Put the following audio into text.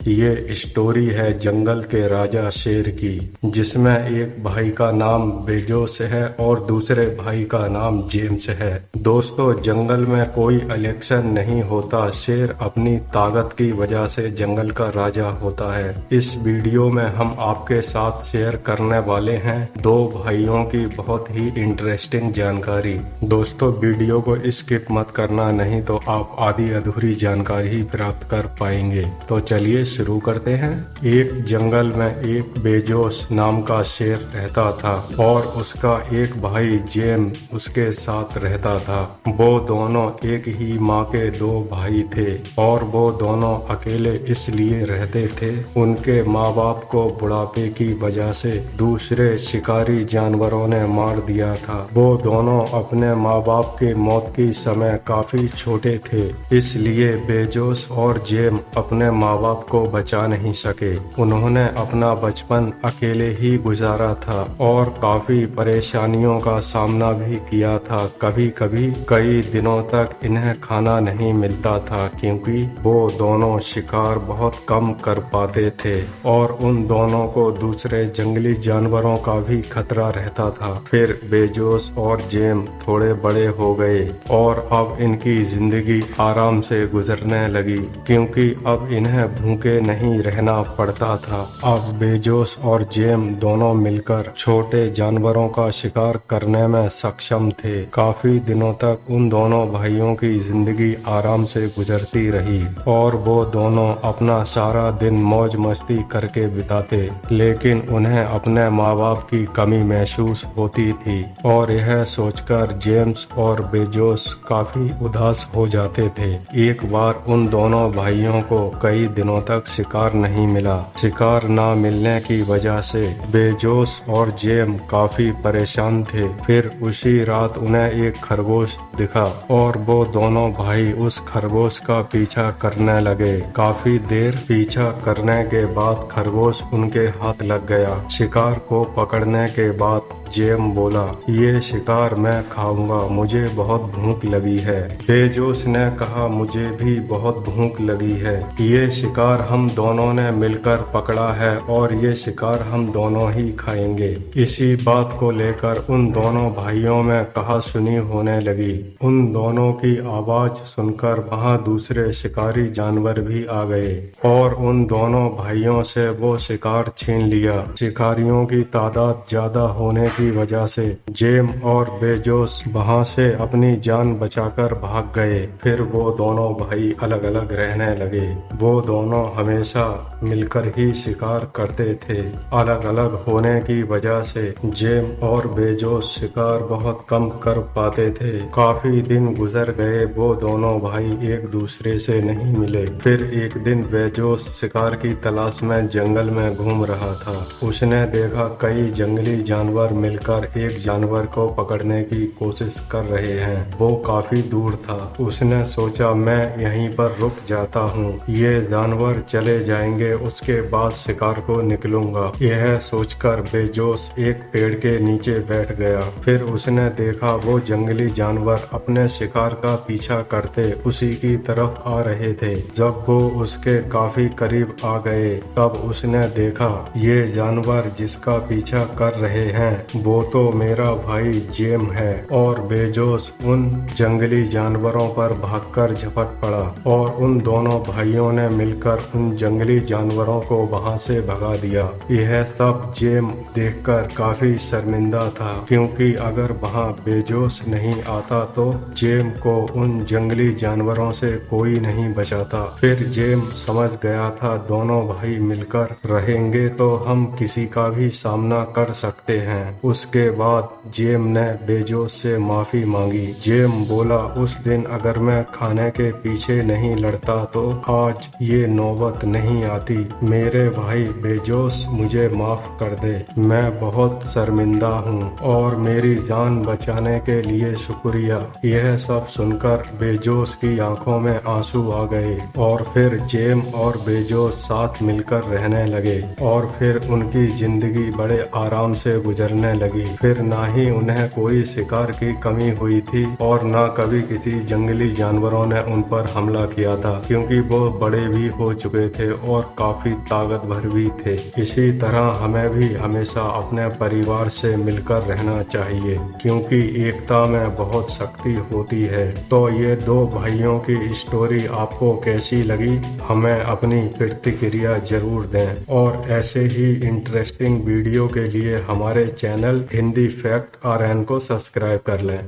ये स्टोरी है जंगल के राजा शेर की, जिसमें एक भाई का नाम बेजोस है और दूसरे भाई का नाम जेम्स है। दोस्तों, जंगल में कोई इलेक्शन नहीं होता, शेर अपनी ताकत की वजह से जंगल का राजा होता है। इस वीडियो में हम आपके साथ शेयर करने वाले हैं दो भाइयों की बहुत ही इंटरेस्टिंग जानकारी। दोस्तों, वीडियो को स्किप मत करना, नहीं तो आप आधी अधूरी जानकारी प्राप्त कर पाएंगे। तो चलिए शुरू करते हैं। एक जंगल में एक बेजोस नाम का शेर रहता था और उसका एक भाई जेम उसके साथ रहता था। वो दोनों एक ही माँ के दो भाई थे और वो दोनों अकेले इसलिए रहते थे, उनके माँ बाप को बुढ़ापे की वजह से दूसरे शिकारी जानवरों ने मार दिया था। वो दोनों अपने माँ बाप की मौत के समय काफी छोटे थे, इसलिए बेजोस और जेम अपने माँ बाप को बचा नहीं सके। उन्होंने अपना बचपन अकेले ही गुजारा था और काफी परेशानियों का सामना भी किया था। कभी कभी कई दिनों तक इन्हें खाना नहीं मिलता था, क्योंकि वो दोनों शिकार बहुत कम कर पाते थे और उन दोनों को दूसरे जंगली जानवरों का भी खतरा रहता था। फिर बेजोस और जेम थोड़े बड़े हो गए और अब इनकी जिंदगी आराम से गुजरने लगी, क्योंकि अब इन्हें भूखे नहीं रहना पड़ता था। अब बेजोस और जेम दोनों मिलकर छोटे जानवरों का शिकार करने में सक्षम थे। काफी दिनों तक उन दोनों भाइयों की जिंदगी आराम से गुजरती रही और वो दोनों अपना सारा दिन मौज मस्ती करके बिताते, लेकिन उन्हें अपने माँ बाप की कमी महसूस होती थी और यह सोचकर जेम्स और बेजोस काफी उदास हो जाते थे। एक बार उन दोनों भाइयों को कई दिनों तक शिकार नहीं मिला। शिकार ना मिलने की वजह से बेजोस और जेम काफी परेशान थे। फिर उसी रात उन्हें एक खरगोश दिखा और वो दोनों भाई उस खरगोश का पीछा करने लगे। काफी देर पीछा करने के बाद खरगोश उनके हाथ लग गया। शिकार को पकड़ने के बाद जेम बोला, ये शिकार मैं खाऊंगा, मुझे बहुत भूख लगी है। बेजोस ने कहा, मुझे भी बहुत भूख लगी है। ये शिकार हम दोनों ने मिलकर पकड़ा है और ये शिकार हम दोनों ही खाएंगे। इसी बात को लेकर उन दोनों भाइयों में कहा सुनी होने लगी। उन दोनों की आवाज सुनकर वहां दूसरे शिकारी जानवर भी आ गए और उन दोनों भाइयों से वो शिकार छीन लिया। शिकारियों की तादाद ज्यादा होने की वजह से जेम और बेजोस वहां से अपनी जान बचाकर भाग गए। फिर वो दोनों भाई अलग अलग रहने लगे। वो दोनों हमेशा मिलकर ही शिकार करते थे। अलग अलग होने की वजह से जेम और बेजोस शिकार बहुत कम कर पाते थे। काफी दिन गुजर गए, वो दोनों भाई एक दूसरे से नहीं मिले। फिर एक दिन बेजोस शिकार की तलाश में जंगल में घूम रहा था। उसने देखा कई जंगली जानवर मिलकर एक जानवर को पकड़ने की कोशिश कर रहे हैं। वो काफी दूर था। उसने सोचा, मैं यहीं पर रुक जाता हूँ, ये जानवर चले जाएंगे, उसके बाद शिकार को निकलूंगा। यह सोचकर बेजोस एक पेड़ के नीचे बैठ गया। फिर उसने देखा वो जंगली जानवर अपने शिकार का पीछा करते उसी की तरफ आ रहे थे। जब वो उसके काफी करीब आ गए, तब उसने देखा ये जानवर जिसका पीछा कर रहे हैं वो तो मेरा भाई जेम है। और बेजोस उन जंगली जानवरों पर भागकर झपट पड़ा और उन दोनों भाइयों ने मिलकर उन जंगली जानवरों को वहां से भगा दिया। यह सब जेम देखकर काफी शर्मिंदा था, क्योंकि अगर वहां बेजोस नहीं आता तो जेम को उन जंगली जानवरों से कोई नहीं बचाता। फिर जेम समझ गया था दोनों भाई मिलकर रहेंगे तो हम किसी का भी सामना कर सकते हैं। उसके बाद जेम ने बेजोस से माफी मांगी। जेम बोला, उस दिन अगर मैं खाने के पीछे नहीं लड़ता तो आज ये नौबत नहीं आती। मेरे भाई बेजोस, मुझे माफ कर दे, मैं बहुत शर्मिंदा हूँ और मेरी जान बचाने के लिए शुक्रिया। यह सब सुनकर बेजोस की आंखों में आंसू आ गए और फिर जेम और बेजोस साथ मिलकर रहने लगे और फिर उनकी जिंदगी बड़े आराम से गुजरने लगी। फिर ना ही उन्हें कोई शिकार की कमी हुई थी और न कभी किसी जंगली जानवरों ने उन पर हमला किया था, क्योंकि वो बड़े भी हो चुके चुके थे और काफी ताकतवर भी थे। इसी तरह हमें भी हमेशा अपने परिवार से मिलकर रहना चाहिए, क्योंकि एकता में बहुत शक्ति होती है। तो ये दो भाइयों की स्टोरी आपको कैसी लगी, हमें अपनी प्रतिक्रिया जरूर दें। और ऐसे ही इंटरेस्टिंग वीडियो के लिए हमारे चैनल हिंदी फैक्ट RN को सब्सक्राइब कर लें।